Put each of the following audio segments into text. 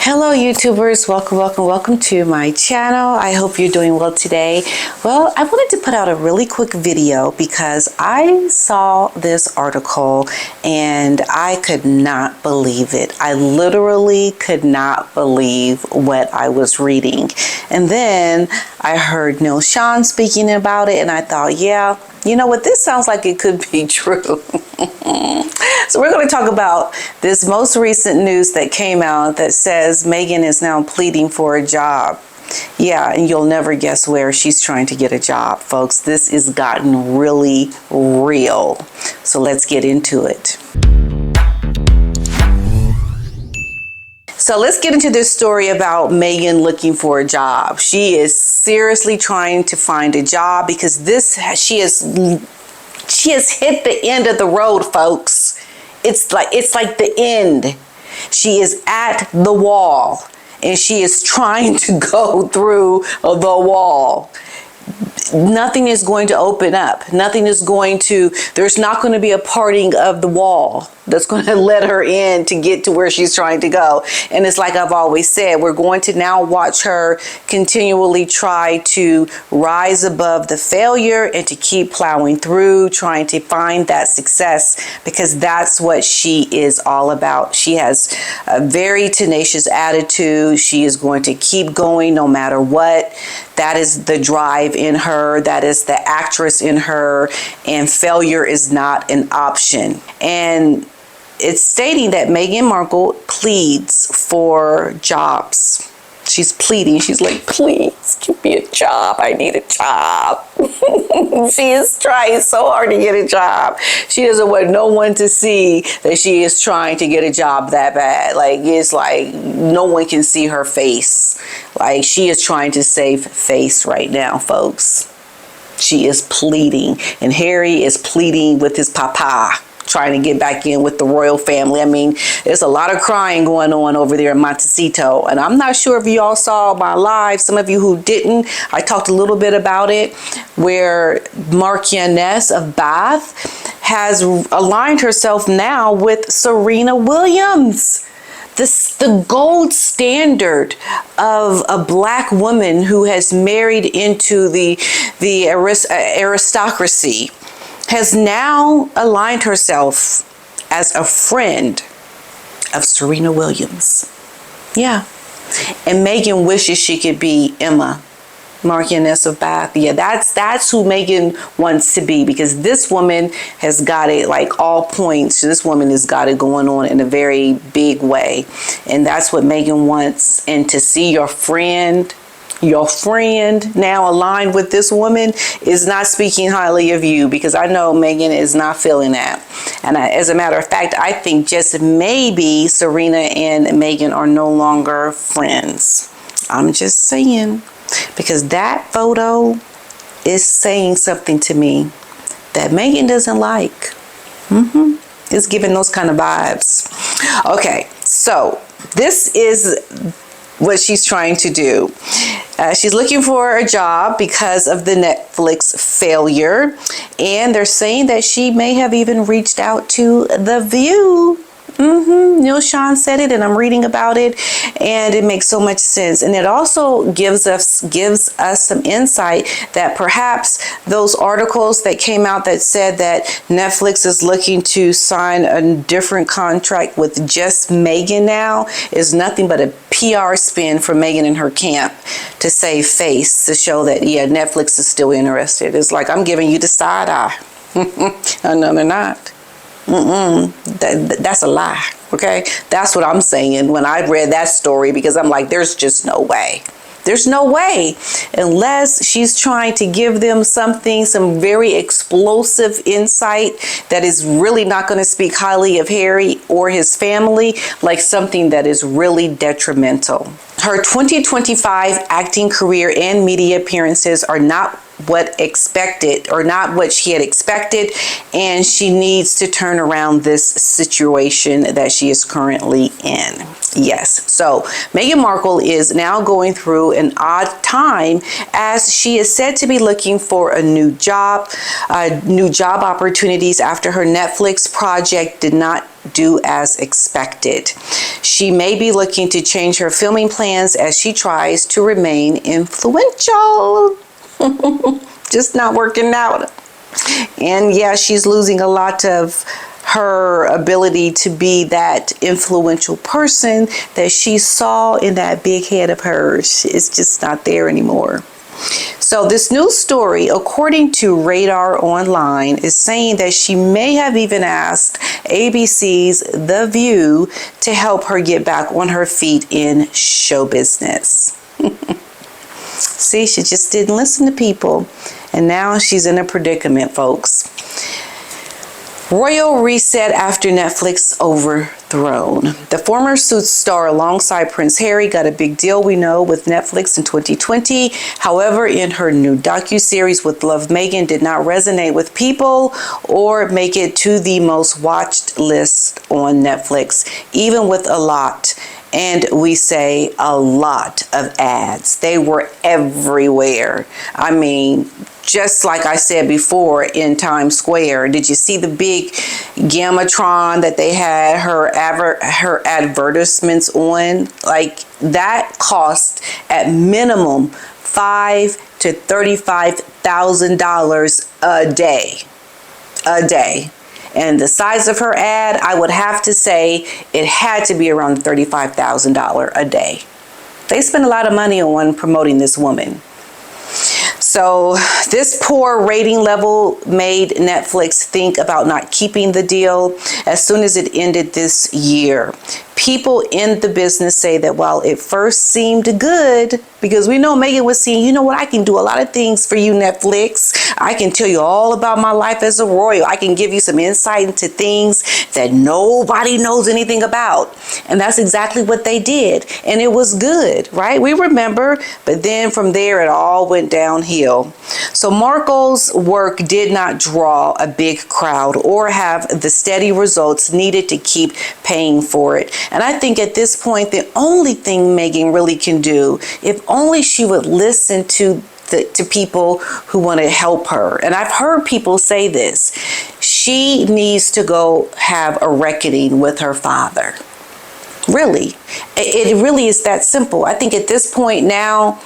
Hello YouTubers, welcome to my channel. I hope you're doing well today. Well, I wanted to put out a really quick video because I saw this article and I could not believe it. I literally could not believe what I was reading. And then I heard Neil Sean speaking about it and I thought, yeah, you know what, this sounds like it could be true. So we're going to talk about this most recent news that came out that says Meghan is now pleading for a job. Yeah, and you'll never guess where she's trying to get a job, folks. This has gotten really real. So let's get into it. So let's get into this story about Meghan looking for a job. She is seriously trying to find a job because she has hit the end of the road, folks. It's like the end. She is at the wall and she is trying to go through the wall. Nothing is going to open up. There's not going to be a parting of the wall that's going to let her in to get to where she's trying to go. And it's like I've always said, we're going to now watch her continually try to rise above the failure and to keep plowing through, trying to find that success, because that's what she is all about. She has a very tenacious attitude. She is going to keep going no matter what. That is the drive in her. That is the actress in her. And failure is not an option. And it's stating that Meghan Markle pleads for jobs. She's pleading. She's like, please give me a job. I need a job. She is trying so hard to get a job. She doesn't want no one to see that she is trying to get a job that bad. Like, it's like no one can see her face. Like, she is trying to save face right now, folks. She is pleading. And Harry is pleading with his papa, trying to get back in with the royal family. I mean, there's a lot of crying going on over there in Montecito. And I'm not sure if you all saw my live. Some of you who didn't, I talked a little bit about it, where Marchioness of Bath has aligned herself now with Serena Williams. The gold standard of a black woman who has married into the aristocracy, has now aligned herself as a friend of Serena Williams. Yeah. And Meghan wishes she could be Emma, Marchioness of Bath. Yeah, that's who Meghan wants to be, because this woman has got it like all points. This woman has got it going on in a very big way. And that's what Meghan wants. And to see your friend now aligned with this woman is not speaking highly of you, because I know Meghan is not feeling that. And as a matter of fact, I think just maybe Serena and Meghan are no longer friends. I'm just saying, because that photo is saying something to me that Meghan doesn't like. It's giving those kind of vibes. Okay, so this is what she's trying to do. She's looking for a job because of the Netflix failure. And they're saying that she may have even reached out to The View. Neil Sean said it, and I'm reading about it, and it makes so much sense. And it also gives us some insight that perhaps those articles that came out that said that Netflix is looking to sign a different contract with just Meghan now is nothing but a PR spin for Meghan and her camp to save face, to show that, yeah, Netflix is still interested. It's like, I'm giving you the side eye. No, they're not. That's a lie. Okay, that's what I'm saying when I read that story, because I'm like, there's just no way. There's no way, unless she's trying to give them some very explosive insight that is really not going to speak highly of Harry or his family, like something that is really detrimental. Her 2025 acting career and media appearances are not what expected, or not what she had expected, and she needs to turn around this situation that she is currently in. Yes, so Meghan Markle is now going through an odd time, as she is said to be looking for a new job opportunities after her Netflix project did not do as expected. She may be looking to change her filming plans as she tries to remain influential. Just not working out. And yeah, she's losing a lot of her ability to be that influential person that she saw in that big head of hers. It's just not there anymore. So this new story, according to Radar Online, is saying that she may have even asked ABC's The View to help her get back on her feet in show business. See, she just didn't listen to people, and now she's in a predicament, folks. Royal reset after Netflix overthrown. The former Suits star alongside Prince Harry got a big deal, we know, with Netflix in 2020. However, in her new docuseries with Love, Meghan did not resonate with people or make it to the most watched list on Netflix, even with a lot. And we say a lot of ads. They were everywhere. I mean, just like I said before, in Times Square, did you see the big Gamatron that they had her advertisements on? Like, that cost at minimum $5,000 to $35,000 a day. A day. And the size of her ad, I would have to say it had to be around $35,000 a day. They spend a lot of money on promoting this woman. So this poor rating level made Netflix think about not keeping the deal as soon as it ended this year. People in the business say that while it first seemed good, because we know Meghan was saying, you know what, I can do a lot of things for you, Netflix. I can tell you all about my life as a royal. I can give you some insight into things that nobody knows anything about. And that's exactly what they did. And it was good, right? We remember, but then from there it all went downhill. So Markle's work did not draw a big crowd or have the steady results needed to keep paying for it. And I think at this point, the only thing Meghan really can do, if only she would listen to people who want to help her. And I've heard people say this. She needs to go have a reckoning with her father. Really. It really is that simple. I think at this point now,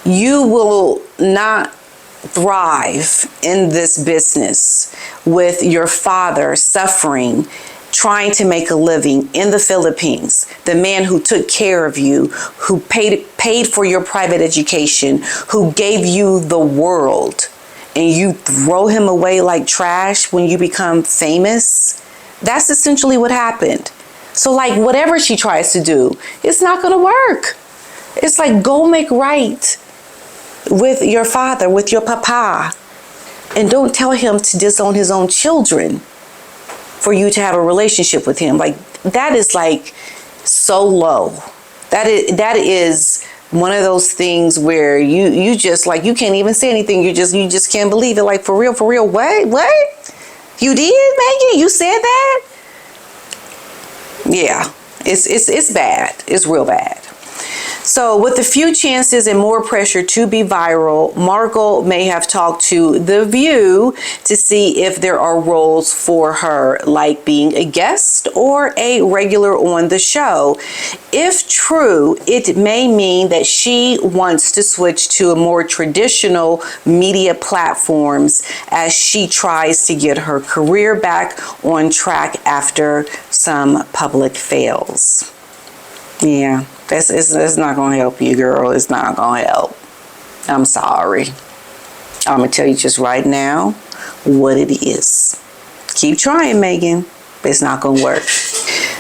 you will not thrive in this business with your father suffering, trying to make a living in the Philippines, the man who took care of you, who paid for your private education, who gave you the world, and you throw him away like trash when you become famous. That's essentially what happened. So like whatever she tries to do, it's not going to work. It's like, go make right with your father, with your papa, and don't tell him to disown his own children for you to have a relationship with him. Like, that is like so low. That is one of those things where you just like, you can't even say anything. You just can't believe it. Like, for real, what? You did, Meghan? You said that? Yeah, it's bad. It's real bad. So with a few chances and more pressure to be viral, Markle may have talked to The View to see if there are roles for her, like being a guest or a regular on the show. If true, it may mean that she wants to switch to a more traditional media platforms as she tries to get her career back on track after some public fails. Yeah. It's not going to help you, girl. It's not going to help. I'm sorry. I'm going to tell you just right now what it is. Keep trying, Meghan, but it's not going to work.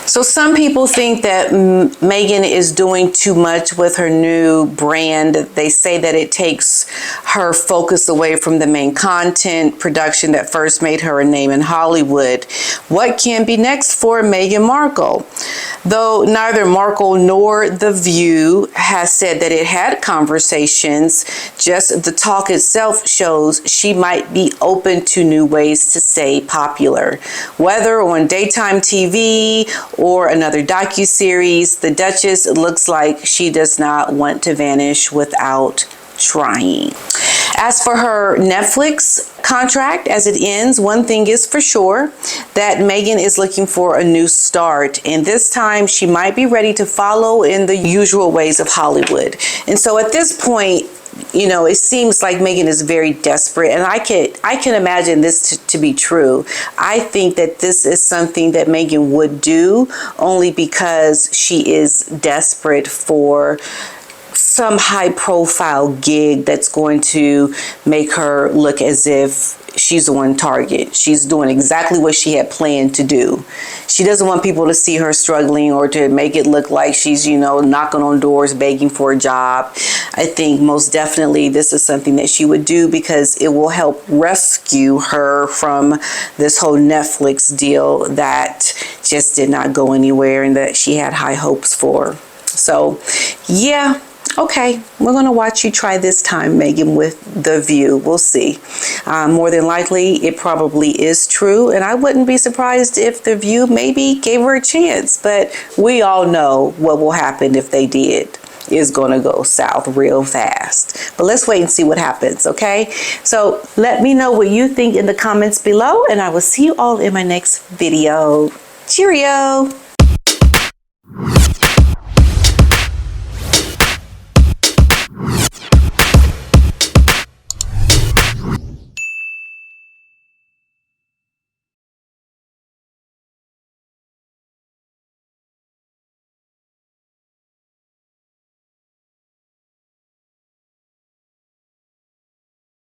So some people think that Meghan is doing too much with her new brand. They say that it takes her focus away from the main content production that first made her a name in Hollywood. What can be next for Meghan Markle? Though neither Markle nor The View has said that it had conversations, just the talk itself shows she might be open to new ways to stay popular. Whether on daytime TV or another docuseries, the Duchess looks like she does not want to vanish without trying. As for her Netflix contract, as it ends, one thing is for sure, that Meghan is looking for a new start, and this time she might be ready to follow in the usual ways of Hollywood. And so at this point, you know, it seems like Meghan is very desperate, and I can imagine this to be true. I think that this is something that Meghan would do only because she is desperate for some high profile gig that's going to make her look as if she's on target. She's doing exactly what she had planned to do. She doesn't want people to see her struggling or to make it look like she's, you know, knocking on doors, begging for a job. I think most definitely this is something that she would do because it will help rescue her from this whole Netflix deal that just did not go anywhere and that she had high hopes for. So, yeah. Okay, we're going to watch you try this time, Meghan, with The View. We'll see. More than likely, it probably is true, and I wouldn't be surprised if The View maybe gave her a chance, but we all know what will happen if they did. Is going to go south real fast. But let's wait and see what happens, okay? So let me know what you think in the comments below, and I will see you all in my next video. Cheerio!